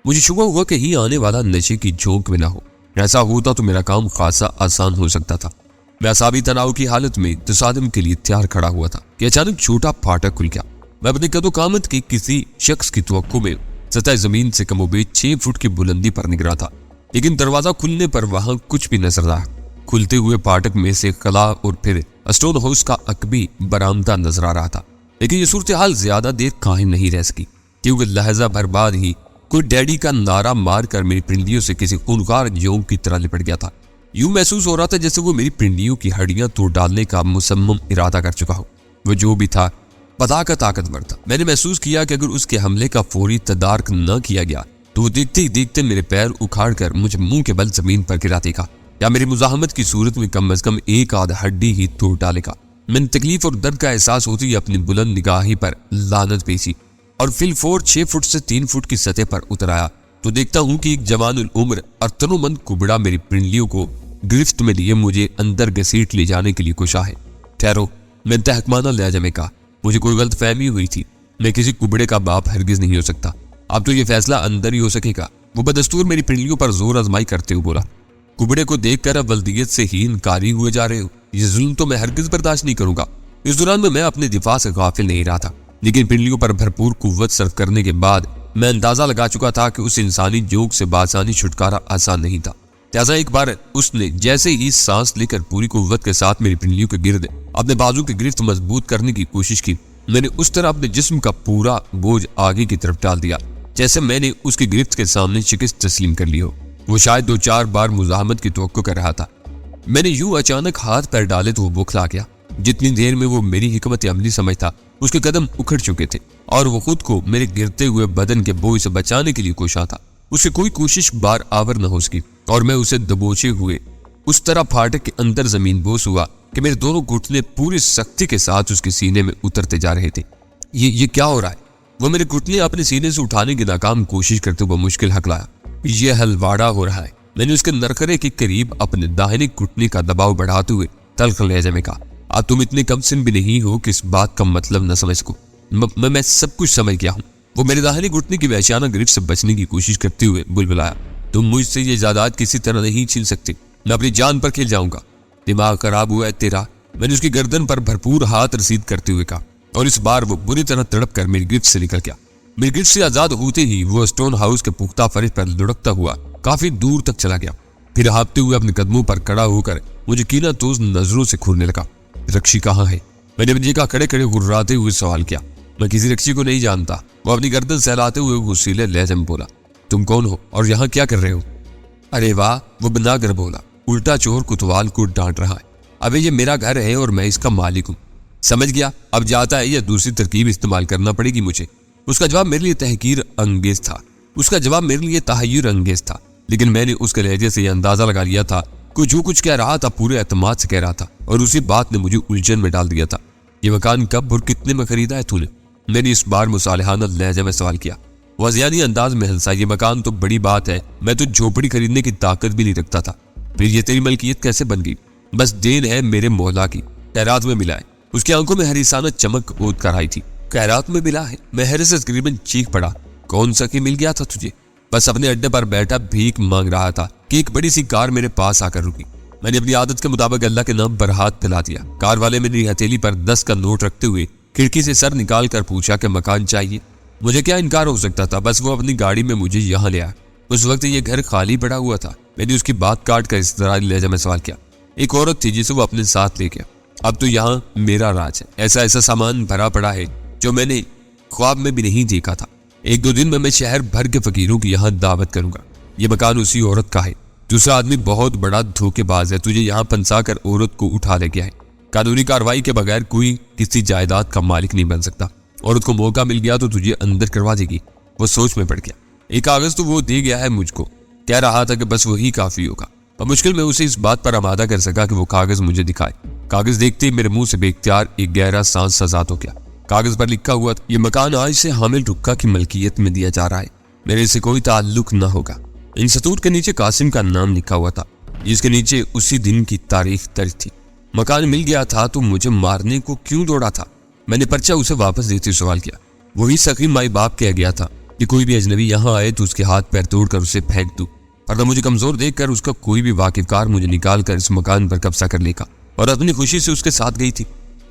मुझे शुबा हुआ कहीं आने वाला नशे की झोंक में ना हो। ऐसा होता तो मेरा काम खासा आसान हो सकता था। मैं असाबी तनाव की हालत में तसादम के लिए तैयार खड़ा हुआ था कि अचानक छोटा फाटक खुल गया। मैं अपने कदो कामत के किसी शख्स की तवक्को में सतह जमीन से कमोबेश 6 फुट की बुलंदी पर निगरा था, लेकिन दरवाजा खुलने पर वहां कुछ भी नजर आया। खुलते हुए फाटक में से कला और फिर स्टोन हाउस का अकबी बरामदा नजर आ रहा था। लेकिन यह सूरत हाल ज्यादा देर कायम नहीं रह सकी, क्योंकि लहजा भर बाद ही कोई डैडी का नारा मारकर मेरी पिंडलियों से किसी खूनखार जोंक की तरह लिपट गया था। यूं महसूस हो रहा था जैसे वो मेरी पिंडलियों की हड्डियां तोड़ डालने का मुसम्मम इरादा कर चुका हो। वो जो भी था पता का ताकतवर था। मैंने महसूस किया कि अगर उसके हमले का फौरी तदारक न किया गया तो वो देखते ही देखते मेरे पैर उखाड़ कर मुझे मुंह के बल जमीन पर गिरा देगा, या मेरी मुजाहमत की सूरत में कम अज कम एक आध हड्डी ही तोड़ डालेगा। मैंने तकलीफ और दर्द का एहसास होती ही अपनी बुलंद निगाही पर लानत पेशी और फिलफोर 6 फुट से 3 फुट की सतह पर उतर आया तो देखता हूं कि एक जवानुल उम्र और तनोमंद कुबड़ा मेरी पिंडलियों को गिरफ्त में लिए मुझे अंदर घसीट ले जाने के लिए कोशा है। ठहरो, मैं तहकमाना लहजा में कहा। मुझे कोई गलत फहमी हुई थी। मैं किसी कुबड़े का बाप हरगिज नहीं हो सकता। अब तो यह फैसला अंदर ही हो सकेगा। वो बदस्तूर मेरी पिंडलियों पर जोर आजमाई करते हुए बोला, कुबड़े को देखकर अब वल्दियत से ही इनकारी हुए जा रहे हो। ये जुल्म तो मैं हरगिज बर्दाश्त नहीं करूंगा। इस दौरान में मैं अपने दिफा से गाफिल नहीं रहा था, लेकिन पिंडलियों पर भरपूर कुव्वत सर्फ करने के बाद मैं अंदाजा लगा चुका था कि उस इंसानी जोग से बासानी छुटकारा आसान नहीं था। लिहाजा एक बार उसने जैसे ही सांस लेकर पूरी कुव्वत के साथ मेरी पिंडलियों के गिर्द अपने बाजू की गिरफ्त मजबूत करने की कोशिश की, मैंने उस तरह अपने जिस्म का पूरा बोझ आगे की तरफ डाल दिया जैसे मैंने उसकी गिरफ्त के सामने शिकस्त तस्लीम कर ली हो। वो शायद 2-4 बार मुजाहमत की तवक्को कर रहा था। मैंने यूं अचानक हाथ पैर डाले तो वो बौखला गया। जितनी देर में वो मेरी हिकमत अमली समझता, उसके कदम उखड़ चुके थे और वो खुद को मेरे गिरते हुए बदन के बोझ से बचाने के लिए कोशा था। उसकी कोई कोशिश बार आवर न हो सकी और मैं उसे दबोचे हुए उस तरह फाटक के अंदर जमीन बोस हुआ कि मेरे दोनों घुटने पूरी सख्ती के साथ उसके सीने में उतरते जा रहे थे। ये क्या हो रहा है? वो मेरे घुटने अपने सीने से उठाने की नाकाम कोशिश करते हुए मुश्किल हकलाया। ये हलवाड़ा हो रहा है। मैंने उसके नरखरे के करीब अपने दाहिने घुटने का दबाव बढ़ाते हुए तल्ख लहजे में कहा, अब तुम इतने कम सिन भी नहीं हो कि इस बात का मतलब न समझ सको। मैं सब कुछ समझ गया हूँ। वो मेरे दाहिने घुटने की वहशियाना गिरफ्त से बचने की कोशिश करते हुए बुलबुलाया, तुम मुझसे ये जायदाद किसी तरह नहीं छीन सकते। मैं अपनी जान पर खेल जाऊंगा। दिमाग खराब हुआ है तेरा। मैंने उसकी गर्दन पर भरपूर हाथ रसीद करते हुए कहा और इस बार वो बुरी तरह तड़प कर मेरी गिरफ्त से निकल गया। मेरी गिरफ्त से आजाद होते ही वो स्टोन हाउस के पुख्ता फर्श पर लुढ़कता हुआ काफी दूर तक चला गया। फिर हाँफते हुए अपने कदमों पर खड़ा होकर मुझे कीना तोज नजरों से घूरने लगा। रक्षी कहाँ है? मैंने अपनी जगह खड़े खड़े गुर्राते हुए सवाल किया। मैं किसी रक्षी को नहीं जानता। वो अपनी गर्दन सहलाते हुए गुस्सीले लहजे में बोला, तुम कौन हो और यहाँ क्या कर रहे हो? अरे वाह, वो बनाकर बोला, उल्टा चोर कुतवाल को डांट रहा है। अबे ये मेरा घर है और मैं इसका मालिक हूँ। समझ गया, अब जाता है या दूसरी तरकीब इस्तेमाल करना पड़ेगी मुझे। उसका जवाब मेरे लिए तहकीर अंगेज था। लेकिन मैंने उसके लहजे से यह अंदाजा लगा लिया था कि जो कुछ कह रहा था पूरे एतमाद से कह रहा था और उसी बात ने मुझे उलझन में डाल दिया था। ये मकान कब और कितने में खरीदा है तूने? मैंने इस बार मुसालिहाना लहजे में सवाल किया। वज़ियानी अंदाज में हंसा। ये मकान तो बड़ी बात है, मैं तो झोपड़ी खरीदने की ताकत भी नहीं रखता था। फिर ये तेरी मलकियत कैसे बन गई? बस देन है मेरे मौला की, खैरात में मिला है। उसकी आंखों में हरीसाना चमक ओद कर आई थी। खैरात में मिला है? मैं हैरत से तकरीबन चीख पड़ा। कौन सा कि मिल गया था तुझे? बस अपने अड्डे पर बैठा भीख मांग रहा था कि एक बड़ी सी कार मेरे पास आकर रुकी। मैंने अपनी आदत के मुताबिक अल्लाह के नाम पर हाथ फैला दिया। कार वाले मेरी हथेली पर 10 का नोट रखते हुए खिड़की से सर निकाल कर पूछा कि मकान चाहिए। मुझे क्या इनकार हो सकता था? बस वो अपनी गाड़ी में मुझे यहाँ ले आया। उस वक्त ये घर खाली पड़ा हुआ था। मैंने उसकी बात काट कर इस्तरारी लहजे में सवाल किया। एक औरत थी जिसे वो अपने साथ ले गया। अब तो यहाँ मेरा राज है। ऐसा सामान भरा पड़ा है जो मैंने ख्वाब में भी नहीं देखा था। 1-2 दिन में मैं शहर भर के फकीरों की यहाँ दावत करूंगा। ये मकान उसी औरत का है। दूसरा आदमी बहुत बड़ा धोखेबाज है, तुझे यहाँ फंसा कर औरत को उठा ले गया है। कानूनी कार्रवाई के बगैर कोई किसी जायदाद का मालिक नहीं बन सकता। औरत को मौका मिल गया तो तुझे अंदर करवा देगी। वो सोच में पड़ गया। एक कागज तो वो दे गया है मुझको, कह रहा था कि बस वही काफी होगा। पर मुश्किल में उसे इस बात पर आमादा कर सका कि वो कागज मुझे दिखाए। कागज देखते ही मेरे मुंह से बेख्तियार एक गहरा सांस आजाद हो गया। कागज पर लिखा हुआ, ये मकान आज से हामिल रुक्का की मलकियत में दिया जा रहा है। मेरे से कोई ताल्लुक न होगा। इन सतूर के नीचे कासिम का नाम लिखा हुआ था, जिसके नीचे उसी दिन की तारीख दर्ज थी। मकान मिल गया था तो मुझे मारने को क्यों दौड़ा था? मैंने पर्चा उसे वापस देते सवाल किया। वही सखी माई बाप कह गया था कि कोई भी अजनबी यहाँ आए तो उसके हाथ पैर तोड़कर उसे फेंक दूं, वरना मुझे कमजोर देखकर उसका कोई भी वाकिफकार मुझे निकाल कर इस मकान पर कब्जा कर लेगा। और अपनी खुशी से उसके साथ गई थी।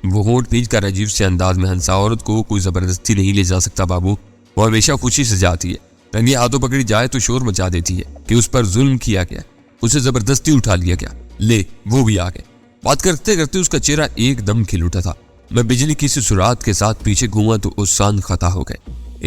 वो होंठ भींच कर अजीब से अंदाज में हंसा। औरत को कोई जबरदस्ती नहीं ले जा सकता बाबू, वो हमेशा खुशी से जाती है। रंगे हाथों पकड़ी जाए तो शोर मचा देती है कि उस पर जुल्म किया गया, उसे जबरदस्ती उठा लिया गया। ले वो भी आ गए। बात करते करते उसका चेहरा एकदम खिल उठा था। मैं बिजली की सी सुरात के साथ पीछे घूमा तो उस शान खता हो गए।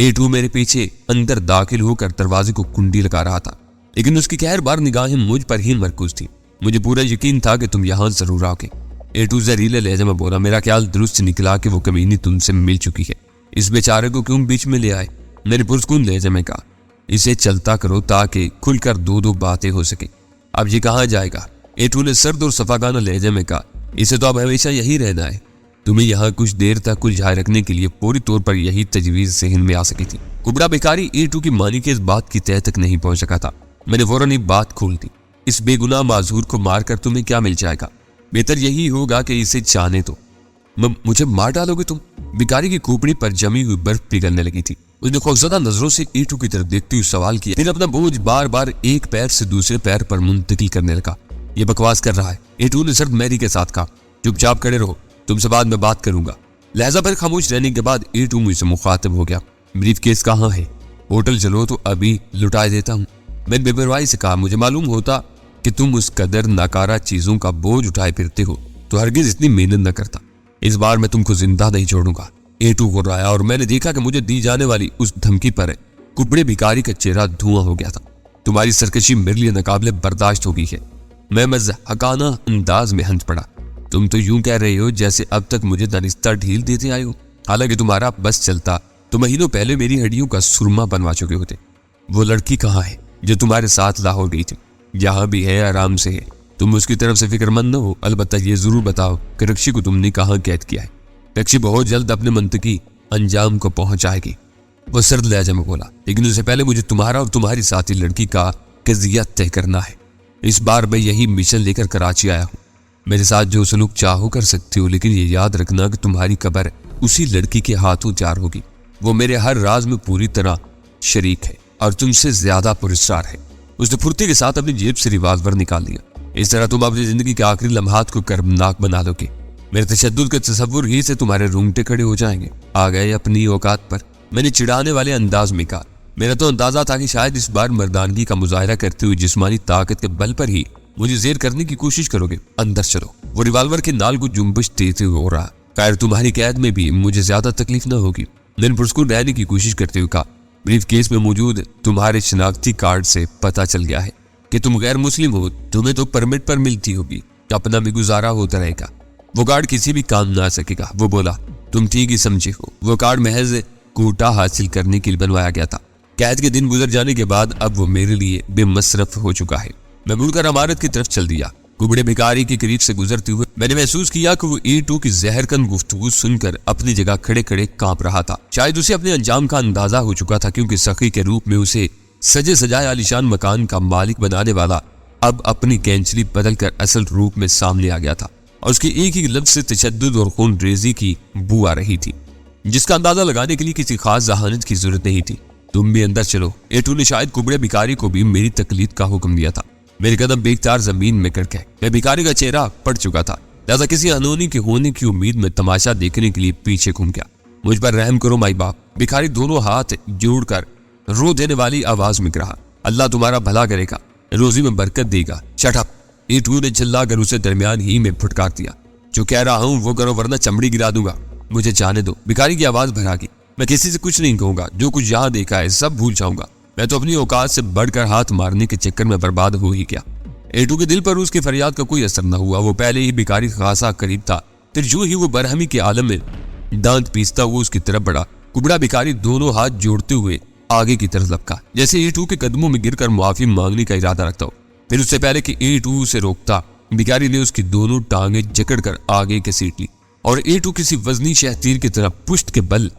A2 मेरे पीछे अंदर दाखिल होकर दरवाजे को कुंडी लगा रहा था, लेकिन उसकी खैर बार निगाहें मुझ पर ही मरकूज थी। मुझे पूरा यकीन था कि तुम यहाँ जरूर आओगे। A2 जहरीले लहजे में बोला। मेरा ख्याल दुरुस्त निकला कि वो कमीनी तुमसे मिल चुकी है। इस बेचारे को क्यों बीच में ले आए? मैंने पुरस्कून लहजे में कहा। इसे चलता करो ताकि खुलकर दो दो बातें हो सके। अब ये कहाँ जाएगा? A2 ने सर्द और सफागाना लहजे में कहा। इसे तो अब हमेशा यही रहना है। तुम्हें यहाँ कुछ देर तक उलझाए रखने के लिए पूरी तौर पर यही तजवीज ज़हन में आ सकी थी। कुबड़ा बेकारी A2 की मानी के इस बात की तह तक नहीं पहुंच सका था। मैंने फौरन एक बात खोल दी। इस बेगुनाह माजूर को मारकर तुम्हें क्या मिल जाएगा? बेहतर यही होगा कि इसे जाने दो। मुझे मार डालोगे तुम? भिखारी की खोपड़ी पर जमी हुई बर्फ पिघलने लगी थी। उसने खौफजदा नजरों से A2 की तरफ देखते हुए सवाल किया, फिर अपना बोझ बार बार एक पैर से दूसरे पैर पर मुंतकिल करने लगा। ये बकवास कर रहा है। A2 ने सर्द मैरी के साथ कहा। चुपचाप खड़े रहो, तुमसे बाद में बात करूंगा। लहजा पर खामोश रहने के बाद A2 मुझसे मुखातिब हो गया। ब्रीफ केस कहाँ है? होटल चलो तो अभी लुटा देता हूँ। मैंने बेपरवाही से कहा। मुझे मालूम होता कि तुम उस कदर नाकारा चीजों का बोझ उठाए फिरते हो तो हरगिज इतनी मेहनत न करता। इस बार मैं तुमको जिंदा नहीं छोड़ूंगा। A2 को राया और मैंने देखा कि मुझे दी जाने वाली उस धमकी पर कुबड़े भिखारी का चेहरा धुआं हो गया था। तुम्हारी सरकशी मेरे लिए नाकाबिले बर्दाश्त हो गई है। मैं मज़हकाना अंदाज में हंस पड़ा। तुम तो यूं कह रहे हो जैसे अब तक मुझे दानिस्ता ढील देते आए हो। हालांकि तुम्हारा बस चलता तो महीनों पहले मेरी हड्डियों का सुरमा बनवा चुके होते। वो लड़की कहाँ है जो तुम्हारे साथ लाहौर गई थी? यहाँ भी है, आराम से है। तुम उसकी तरफ से फिक्रमंद न हो। अलबत्ता ये जरूर बताओ कि रक्षी को तुमने कहाँ कैद किया है? रक्षी बहुत जल्द अपने मंतकी अंजाम को पहुंचाएगी, वो सर्द लहजे में बोला। लेकिन उससे पहले मुझे तुम्हारा और तुम्हारी साथी लड़की का कज़िया तय करना है। इस बार मैं यही मिशन लेकर कराची आया हूँ। मेरे साथ जो सलूक चाहो कर सकती हो, लेकिन ये याद रखना कि तुम्हारी कब्र उसी लड़की के हाथों तैयार होगी। वो मेरे हर राज में पूरी तरह शरीक है और तुमसे ज्यादा पुरस्कार है। उसने फुर्ती के साथ अपनी जेब से रिवाल्वर निकाल लिया। इस तरह तुम अपनी जिंदगी के आखिरी लम्हात को कर्मनाक बना लोगे। मेरे तशद्दुद के तसव्वुर ही से तुम्हारे रूंगटे खड़े हो जाएंगे। आ गए अपनी औकात पर, मैंने चिढ़ाने वाले अंदाज में कहा। मेरा तो अंदाजा था कि शायद इस बार मर्दानगी का मुजाहरा करते हुए जिस्मानी ताकत के बल पर ही मुझे जेर करने की कोशिश करोगे। अंदर चलो। वो रिवाल्वर के नाल को जुम्बिश देते हुए हो रहा। खैर तुम्हारी कैद में भी मुझे ज्यादा तकलीफ न होगी। मैंने पुरस्कुर रहने की कोशिश करते हुए कहा। ब्रीफ केस में मौजूद तुम्हारे शनाख्ती कार्ड से पता चल गया है कि तुम गैर मुस्लिम हो। तुम्हें तो परमिट पर मिलती होगी, अपना भी गुजारा होता रहेगा। वो कार्ड किसी भी काम ना आ सकेगा। वो बोला। तुम ठीक ही समझे हो। वो कार्ड महज कोटा हासिल करने के लिए बनवाया गया था। कैद के दिन गुजर जाने के बाद अब वो मेरे लिए बेमसरफ हो चुका है। मैं मुड़कर इमारत की तरफ चल दिया। कुबड़े भिखारी के करीब से गुजरते हुए मैंने महसूस किया कि वो A2 की जहरकन गुफ्तगू सुनकर अपनी जगह खड़े खड़े कांप रहा था। शायद उसे अपने अंजाम का अंदाजा हो चुका था, क्योंकि सखी के रूप में उसे सजे सजाए आलीशान मकान का मालिक बनाने वाला अब अपनी कैंचली बदल कर असल रूप में सामने आ गया था और उसके एक ही लफ्ज से तशद्दुद और खून रेजी की बू आ रही थी, जिसका अंदाजा लगाने के लिए किसी खास जहानत की जरूरत नहीं थी। तुम भी अंदर चलो। A2 ने शायद कुबड़े भिखारी को भी मेरी तकलीद का हुक्म दिया था। मेरे कदम बेख्तियार जमीन में कड़ गए। मैं भिखारी का चेहरा पड़ चुका था, लिहाजा किसी अनहोनी के होने की उम्मीद में तमाशा देखने के लिए पीछे घूम गया। मुझ पर रहम करो माई बाप। भिखारी दोनों हाथ जोड़कर रो देने वाली आवाज में कहा। अल्लाह तुम्हारा भला करेगा, रोजी में बरकत देगा। Shut up. A2 ने चिल्लाकर उसे दरमियान ही में फुटकार दिया। जो कह रहा हूँ वो करो वरना चमड़ी गिरा दूंगा। मुझे जाने दो। भिखारी की आवाज भरा गई। मैं किसी से कुछ नहीं कहूंगा। जो कुछ यहाँ देखा है सब भूल जाऊंगा। मैं तो अपनी औकात से बढ़कर हाथ मारने के चक्कर में बर्बाद हो ही गया। A2 के दिल पर उसकी फरियाद का कोई असर न हुआ। वो पहले ही भिखारी खासा करीब था। फिर जो ही वो बरहमी के आलम में दांत पीसता हुआ उसकी तरफ बढ़ा। कुबड़ा भिखारी दोनों हाथ जोड़ते हुए आगे की तरफ लपका, जैसे A2 के कदमों में गिरकर मुआफी मांगने का इरादा रखता हो। फिर उससे पहले कि A2 उसे रोकता, भिखारी ने उसकी दोनों टांगे जकड़कर आगे घसीट ली और A2 किसी वजनी शहतीर की तरह पुश्त के बल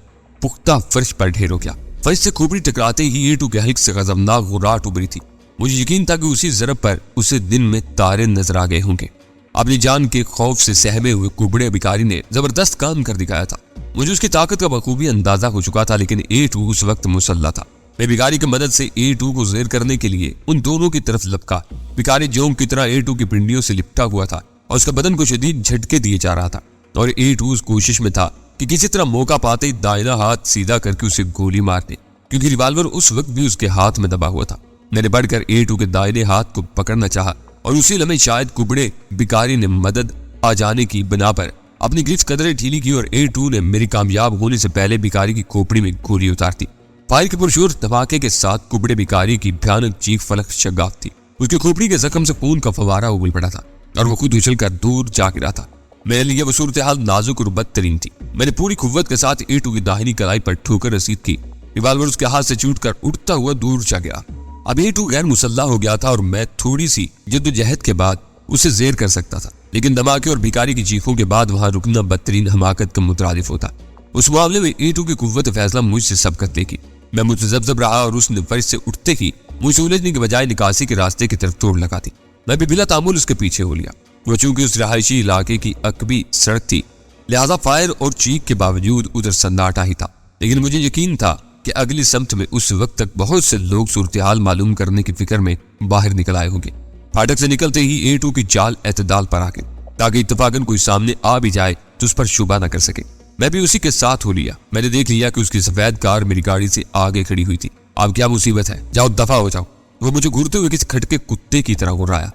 पुख्ता फर्श पर ढेर हो गया। फर्श से खोपड़ी टकराते ही A2 के हल्क से गजबनाक गुर्राहट उभरी थी। मुझे यकीन था कि उसी ज़रब पर उसे दिन में तारे नजर आ गए होंगे। अपनी जान के खौफ से सहमे हुए कुबड़े भिखारी ने जबरदस्त काम कर दिखाया था। मुझे उसकी ताकत का बखूबी अंदाजा हो चुका था, लेकिन A2 उस वक्त मुसल्ला था। मैं भिखारी की मदद से A2 को जेर करने के लिए उन दोनों की तरफ लपका। भिखारी जोंक की तरह A2 की पिंडियों से लिपटा हुआ था और उसका बदन को शदीद झटके दिए जा रहा था और A2 उस कोशिश में था कि किसी तरह मौका पाते ही दाहिना हाथ सीधा करके उसे गोली मार दे, क्योंकि रिवाल्वर उस वक्त भी उसके हाथ में दबा हुआ था। मैंने बढ़कर A2 के दाहिने हाथ को पकड़ना चाहा और उसी लम्हे शायद कुबड़े भिखारी ने मदद आ जाने की बिना पर अपनी ग्रिप्स कदरे ढीली की और A2 ने मेरी कामयाब होने से पहले भिखारी की खोपड़ी में गोली उतार दी। फायर के पुरजोर धमाके के साथ कुबड़े भिखारी की भयानक चीख फलक शगाफ थी। उसकी खोपड़ी के जख्म से खून का फवारा उबल पड़ा था और वो खुद उछलकर दूर जा गिरा था। मेरे लिए वो सूरत हाल नाजुक और बदतरीन थी। मैंने पूरी कुव्वत के साथ A2 की दाहिनी कलाई पर ठोकर रसीद की। रिवाल्वर उसके हाथ से छूटकर उड़ता हुआ दूर जा गया। अब A2 गैर मुसल्ला हो गया था और मैं थोड़ी सी जद्दोजहद के बाद उसे जेर कर सकता था, लेकिन धमाके और भिखारी की चीखों के बाद वहां रुकना बदतरीन हमाकत का मुतरादिफ होता। उस मामले में A2 की कुव्वत फैसला मुझसे सबकत लेगी। मैं मुतजब्जब रहा और उसने फर्श से उठते ही मुझे उलझने के बजाय निकासी के रास्ते की तरफ तोड़ लगा दी। मैं भी बिला तामुल उसके पीछे हो लिया। वो चूंकि उस रिहायशी इलाके की अकबी सड़क थी, लिहाजा फायर और चीख के बावजूद उधर सन्नाटा ही था, लेकिन मुझे यकीन था कि अगली समत में उस वक्त तक बहुत से लोग सूरत हाल मालूम करने की फिक्र में बाहर निकल आए होंगे। फाटक से निकलते ही A2 की चाल एतदाल पर आ गई, ताकि इत्तफाकन कोई सामने आ भी जाए तो उस पर शुबा न कर सके। मैं भी उसी के साथ हो लिया। मैंने देख लिया कि उसकी सफेद कार मेरी गाड़ी से आगे खड़ी हुई थी। अब क्या मुसीबत है, जाओ दफा हो जाओ। वो मुझे घूरते हुए किसी खटके कुत्ते की तरह घुराया।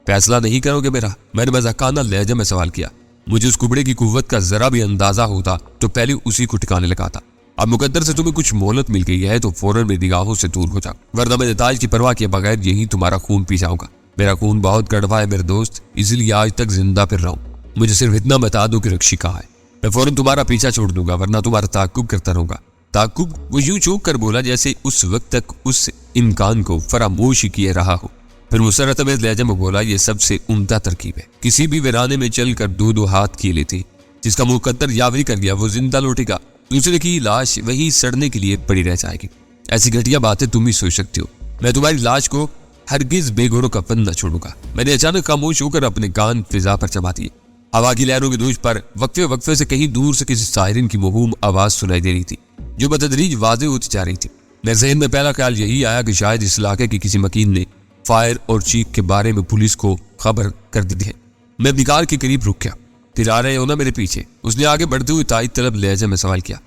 फैसला नहीं करोगे मेरा? मैंने मजाकाना लहजे में सवाल किया। मुझे उस कुबड़े की कुव्वत का जरा भी अंदाजा होता तो पहले उसी को ठिकाने लगाता। अब मुकद्दर से तुम्हें कुछ मोहलत मिल गई है तो फौरन मेरी निगाहों से दूर हो जाओ, वरना मैं नताज की परवाह किए बगैर यही तुम्हारा खून पी जाऊंगा। मेरा खून बहुत कड़वा है मेरे दोस्त, इसलिए आज तक जिंदा फिर रहा हूं। मुझे सिर्फ इतना बता दो कि रक्षी कहाँ है, मैं फौरन तुम्हारा पीछा छोड़ दूंगा, वरना तुम्हारा ताकुब करता रहूंगा। ताकुब? वो यूं चौंक कर बोला जैसे उस वक्त तक उस इम्कान को फरामोश किए रहा हो। फिर मुसरत में लहजे में बोला, ये सबसे उम्दा तरकीब है। किसी भी वीराने में चलकर दो हाथ किए लेते, जिसका मुकद्दर यावरी कर गया वो जिंदा लौटेगा, दूसरे की लाश वही सड़ने के लिए पड़ी रह जाएगी। ऐसी घटिया बातें तुम ही सोच सकते हो। मैं तुम्हारी लाश को हरगिज बेगोरो कफन न छोड़ूंगा। मैंने अचानक खामोश होकर अपने कान फिजा पर जमा दिए। हवा की लहरों की दोष पर वक्फे वक्फे से कहीं दूर से किसी सायरन की महूम आवाज सुनाई दे रही थी, जो बतदरीज वाज़ेह होती जा रही थी। मेरे ज़हन में पहला ख्याल यही आया कि शायद इस इलाके के किसी मकीन ने फायर और चीख के बारे में पुलिस को खबर कर दी है। मैं अपनी कार के करीब रुक गया। फिर आ रहे हो ना मेरे पीछे? उसने आगे बढ़ते हुए ताईद तलब लहजे में सवाल किया।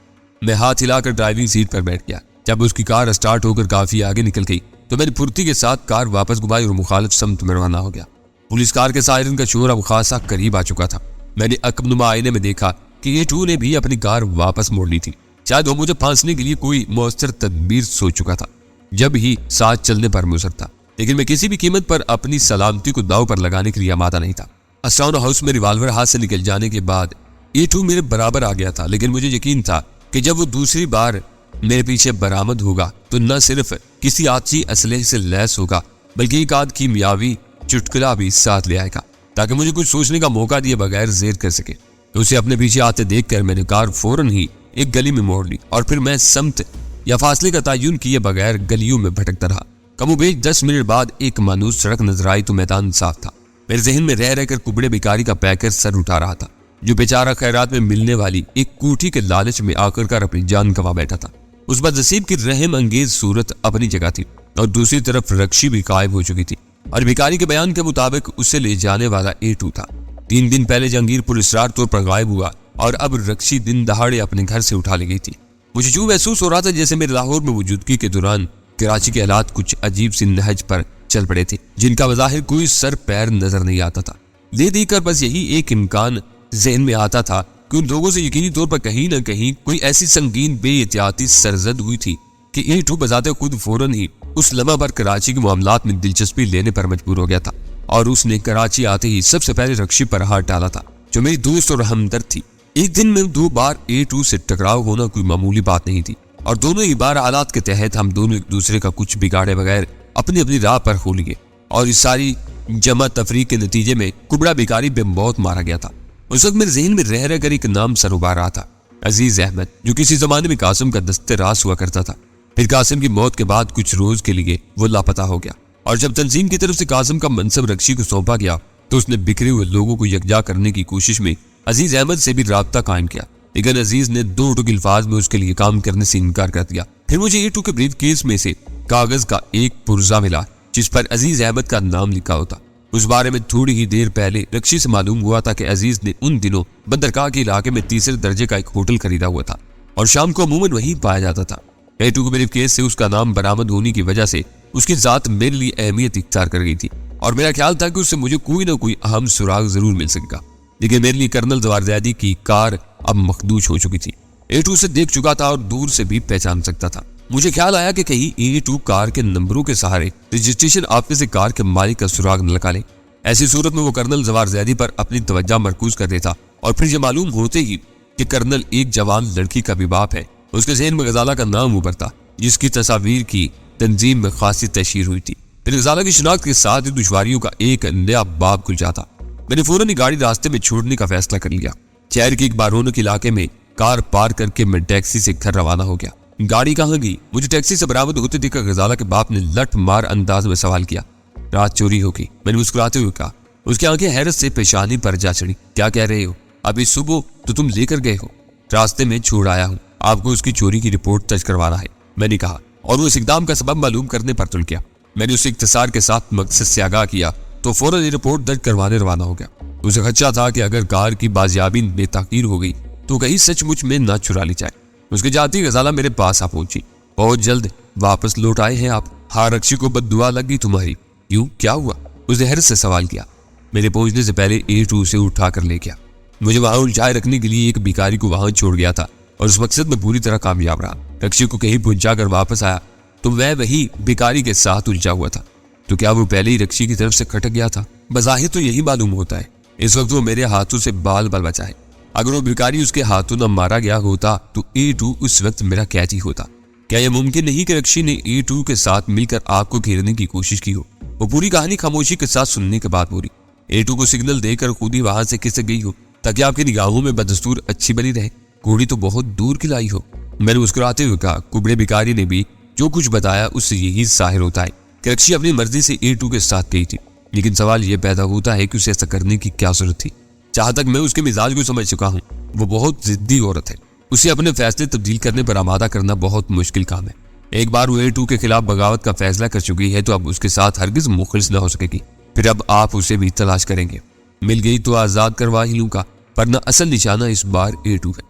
मैं हाथ हिलाकर ड्राइविंग सीट पर बैठ गया। जब उसकी कार स्टार्ट होकर काफी आगे निकल गई तो मैंने फुर्ती के साथ कार वापस घुमाई और मुखालिफ समत में रवाना हो गया। पुलिस कार के सायरन का शोर अब खासा करीब आ चुका था। मैंने अकबनुमा आईने में देखा कि A2 ने भी अपनी कार वापस मोड़ ली थी। शायद वो मुझे फांसने के लिए कोई मौसर तदबीर सोच चुका था, जब ही साथ चलने पर मुसर था। लेकिन मैं किसी भी कीमत पर अपनी सलामती को दाव पर लगाने के लिए आमादा नहीं था। अस्टाउन हाउस में रिवाल्वर हाथ से निकल जाने के बाद A2 मेरे बराबर आ गया था, लेकिन मुझे यकीन था कि जब वो दूसरी बार मेरे पीछे बरामद होगा तो न सिर्फ किसी आती असलहे से लैस होगा, बल्कि एक आध कीमियावी चुटकुला भी साथ ले आएगा, ताकि मुझे कुछ सोचने का मौका दिए बगैर जेर कर सके। तो उसे अपने पीछे आते देखकर मैंने कार फौरन ही एक गली में मोड़ ली और फिर मैं समत या फासले का तयन किए बगैर गलियों में भटकता रहा। कमोबेश 10 मिनट बाद एक मानूस सड़क नजर आई तो मैदान साफ था। मेरे जहन में रह रहकर कुबड़े भिखारी का पैकर सर उठा रहा था, जो बेचारा खैरात में मिलने वाली एक कोठी के लालच में आखिरकार अपनी जान गंवा बैठा था। उस बदनसीब की रहम अंगेज सूरत अपनी जगह थी और दूसरी तरफ रक्षी भी गायब हो चुकी थी और भिखारी के बयान के मुताबिक उसे ले जाने वाला A2 था। 3 दिन पहले जहांगीर पुरस्कार तौर पर गायब हुआ और अब रक्षी दिन दहाड़े अपने घर से उठा ली गई थी। मुझे यूं महसूस हो रहा था जैसे मेरे लाहौर में मौजूदगी के दौरान कराची के हालात कुछ अजीब सी नहज पर चल पड़े थे, जिनका बज़ाहिर कोई सर पैर नजर नहीं आता था। ले देकर बस यही एक इम्कान ज़हन में आता था कि उन लोगों से यकीनी तौर पर कहीं न कहीं कोई ऐसी संगीन बेएहतियाती सरजद हुई थी कि A2 बजाते खुद फौरन ही उस लम्हा पर कराची के मामलात में दिलचस्पी लेने पर मजबूर हो गया था और उसने कराची आते ही सबसे पहले रक्षी पर हाथ डाला था, जो मेरी दोस्त और हमदर्द थी। एक दिन में 2 बार A2 से टकराव होना कोई मामूली बात नहीं थी और दोनों ही बार हालात के तहत हम दोनों एक दूसरे का कुछ बिगाड़े बगैर अपनी अपनी राह पर हो लिए और इस सारी जमा तफरीक के नतीजे में कुबड़ा भिखारी बेमौत मारा गया था। उस वक्त मेरे ज़हन में रह रहकर एक नाम सर उबार रहा था, अजीज अहमद, जो किसी जमाने में कासिम का दस्ते रास हुआ करता था। फिर कासिम की मौत के बाद कुछ रोज के लिए वो लापता हो गया और जब तंजीम की तरफ से कासिम का मनसब रक्षी को सौंपा गया तो उसने बिखरे हुए लोगों को यकजा करने की कोशिश में अजीज अहमद से भी राब्ता कायम किया, लेकिन अजीज ने 2 टुक अल्फाज में उसके लिए काम करने से इनकार कर दिया। फिर मुझे A2 के ब्रीफ केस में से कागज का एक पुर्जा मिला जिस पर अजीज अहमद का नाम लिखा होता। उस बारे में थोड़ी ही देर पहले रक्षी से मालूम हुआ था कि अजीज ने उन दिनों बंदरगाह के इलाके में तीसरे दर्जे का एक होटल खरीदा हुआ था और शाम को अमूमन वहीं पाया जाता था। A2 के ब्रीफ केस से उसका नाम बरामद होने की वजह से उसकी जात मेरे लिए अहमियत इख्तियार कर गई थी और मेरा ख्याल था कि उससे मुझे कोई ना कोई अहम सुराग जरूर मिल सकेगा। लेकिन मेरे लिए कर्नल जवार ज़ैदी की कार अब मखदूश हो चुकी थी। A2 से देख चुका था और दूर से भी पहचान सकता था। मुझे ख्याल आया कि कहीं A2 कार के नंबरों के सहारे रजिस्ट्रेशन ऑफिस से कार के मालिक का सुराग न लगा ले। ऐसी सूरत में वो कर्नल जवार ज़ैदी पर अपनी तवज्जो मरकूज कर देता और फिर यह मालूम होते ही कि कर्नल एक जवान लड़की का भी बाप है, उसके ज़हन में गजाला का नाम उभरता जिसकी तस्वीर की तंजीम में खासी तशहीर हुई थी। फिर गजाला की शिनाख्त के साथ ही दुश्वारियों का एक नया बाब खुल जाता। मैंने फौरन ही गाड़ी रास्ते में छोड़ने का फैसला कर लिया। शहर के एक बारोनक इलाके में कार पार करके मैं टैक्सी से घर रवाना हो गया। गाड़ी कहाँ गई? मुझे टैक्सी से बरामद होते देखकर गजाला के बाप ने लठ मार अंदाज में सवाल किया। रात चोरी होगी, मैंने मुस्कुराते हुए कहा। उसकी आंखें हैरत से पेशानी पर जा चढ़ी। क्या कह रहे हो? अभी सुबह तो तुम लेकर गए हो, रास्ते में छोड़ आया हूँ, आपको उसकी चोरी की रिपोर्ट दर्ज करवाना है, मैंने कहा और वो इस इकदाम का सबब मालूम करने पर तुल गया। मैंने उसे इख्तिसार के साथ मकसद से आगाह किया तो फौरन रिपोर्ट दर्ज करवाने रवाना हो गया। उसे खदशा था कि अगर कार की बाजियाबी बेताकीर हो गई तो कहीं सचमुच में न चुरा ली जाए। उसके जाती गजाला मेरे पास आ पहुंची। बहुत जल्द वापस लौट आए हैं आप? हाँ, रक्षी को बद्दुआ लगी तुम्हारी। क्यों, क्या हुआ? उसने हैरत से सवाल किया। मेरे पहुंचने से पहले A2 से उठा कर ले गया। मुझे वहां उलझाए रखने के लिए एक भिखारी को वहां छोड़ गया था और उस मकसद में पूरी तरह कामयाब रहा। रक्षी को कहीं पहुंचा कर वापस आया तो वह वही भिखारी के साथ उलझा हुआ था। तो क्या वो पहले ही रक्षी की तरफ से खटक गया था? बज़ाहिर तो यही मालूम होता है। इस वक्त वो मेरे हाथों से बाल बाल बचा है। अगर वो भिखारी उसके हाथों न मारा गया होता तो A2 उस वक्त मेरा कैदी होता। क्या यह मुमकिन नहीं कि रक्षी ने A2 के साथ मिलकर आपको घेरने की कोशिश की हो? वो पूरी कहानी खामोशी के साथ सुनने के बाद बोली। A2 को सिग्नल देकर खुद ही वहां से खिसक गई हो ताकि आपकी निगाहों में बदस्तूर अच्छी बनी रहे। घोड़ी तो बहुत दूर की लाई हो, मैंने मुस्कुराते हुए कहा। कुबड़े भिखारी ने भी जो कुछ बताया उससे यही जाहिर होता है कि रक्षी अपनी मर्जी से A2 के साथ गई थी। लेकिन सवाल यह पैदा होता है कि उसे ऐसा करने की क्या जरूरत थी? जहां तक मैं उसके मिजाज को समझ चुका हूँ, वो बहुत जिद्दी औरत है। उसे अपने फैसले तब्दील करने पर आमादा करना बहुत मुश्किल काम है। एक बार वो A2 के खिलाफ बगावत का फैसला कर चुकी है तो अब उसके साथ हरगिज मुखलिस न हो सकेगी। फिर अब आप उसे भी तलाश करेंगे। मिल गई तो आजाद करवा ही लूंगा, वरना असल निशाना इस बार A2 है।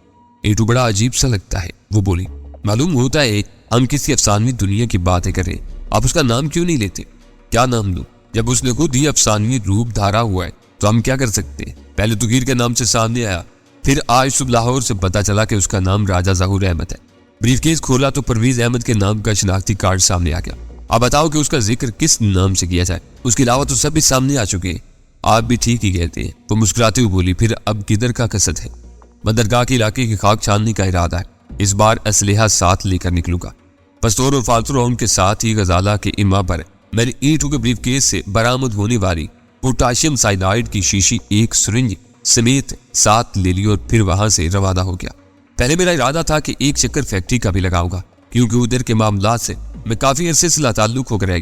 A2 बड़ा अजीब सा लगता है, वो बोली। मालूम होता है हम किसी अफसानवी दुनिया की बातें कर रहे, आप उसका नाम क्यों नहीं लेते? क्या नाम लूं? जब उसने खुद ही अफसानवी रूप धारा हुआ है तो हम क्या कर सकते हैं? पहले तो गिर के नाम से सामने आया, फिर आज सुबह लाहौर से पता चला कि उसका नाम राजा ज़हूर अहमद है। ब्रीफकेस खोला तो परवीज अहमद के नाम का शनाख्ती कार्ड सामने आ गया। अब बताओ कि उसका जिक्र किस नाम से किया जाए? उसके अलावा तो सब भी सामने आ चुके हैं। आप भी ठीक ही कहते हैं, वो मुस्कुराते हुए बोली। फिर अब किधर का कसद है? बंदरगाह के इलाके की खाक छानने का इरादा है। इस बार असलहा साथ लेकर निकलूंगा। पस्तौर और फालतू राउंड के साथ ही गजाला के इमा पर मैंने A2 के ब्रीफकेस से बरामद होने वाली पोटाशियम साइनाइड की शीशी एक सिरिंज समेत साथ ले ली और फिर वहां से रवाना हो गया। पहले मेरा इरादा था कि एक चक्कर फैक्ट्री का भी लगाऊंगा, क्योंकि उधर के मामलात से मैं काफी अरसे से लाताल्लुक होकर रह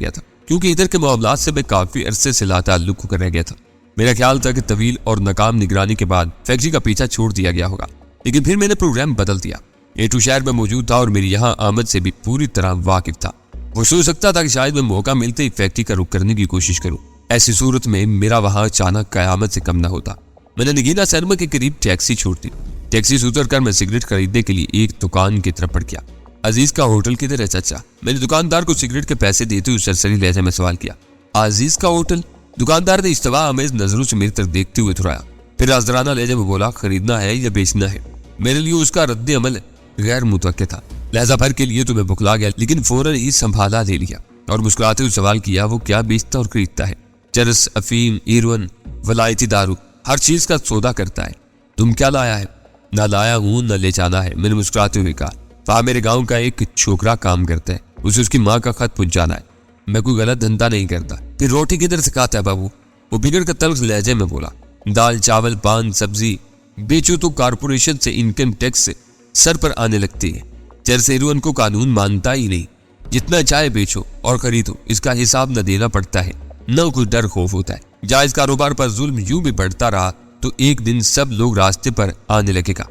गया था। मेरा ख्याल था कि तवील और नाकाम निगरानी के बाद फैक्ट्री का पीछा छोड़ दिया गया होगा, लेकिन फिर मैंने प्रोग्राम बदल दिया। A2 शहर में मौजूद था और मेरी यहाँ आमद से भी पूरी तरह वाकिफ था। वो सोच सकता था कि शायद मैं मौका मिलते ही फैक्ट्री का रुख करने की कोशिश करूं। ऐसी सूरत में मेरा वहां अचानक कयामत से कम न होता। मैंने नगीना सैनमा के करीब टैक्सी छोड़ दी। टैक्सी से उतरकर मैं सिगरेट खरीदने के लिए एक दुकान की तरफ बढ़ गया। अजीज का होटल किधर है चाचा? मैंने दुकानदार को सिगरेट के पैसे देते हुए सरसरी लहजे में सवाल किया। अजीज का होटल? दुकानदार ने इस्तवा आमेज नजरों से मेरी तरफ देखते हुए थुराया, फिर आजराना लहजे में बोला, खरीदना है या बेचना है? मेरे लिए उसका रद्द अमल गैर मुतवक्किल था। लहजा भर के लिए तो मैं बुखला गया, लेकिन फौरन ही संभाला ले लिया और मुस्कुराते हुए सवाल किया, वो क्या बेचता और खरीदता है? चरस, अफीम, ईरवन, वलायती दारू, हर चीज का सौदा करता है। तुम क्या लाया है? ना लाया हूं न ले जाना है, मैंने मुस्कुराते हुए कहा। वहां मेरे गांव का एक छोकरा काम करता है, उसे उसकी माँ का खत पहुंचाना है। मैं कोई गलत धंधा नहीं करता। फिर रोटी किधर से खाता है बाबू? वो बिगड़ कर तल्ख लहजे में बोला। दाल, चावल, पान, सब्जी बेचो तो कारपोरेशन से इनकम टैक्स सर पर आने लगती है। चरस ईरवन को कानून मानता ही नहीं। जितना चाहे बेचो और खरीदो, इसका हिसाब न देना पड़ता है, न कुछ डर खौफ होता है। जायज कारोबार पर जुल्म यूं भी बढ़ता रहा तो एक दिन सब लोग रास्ते पर आने लगेगा।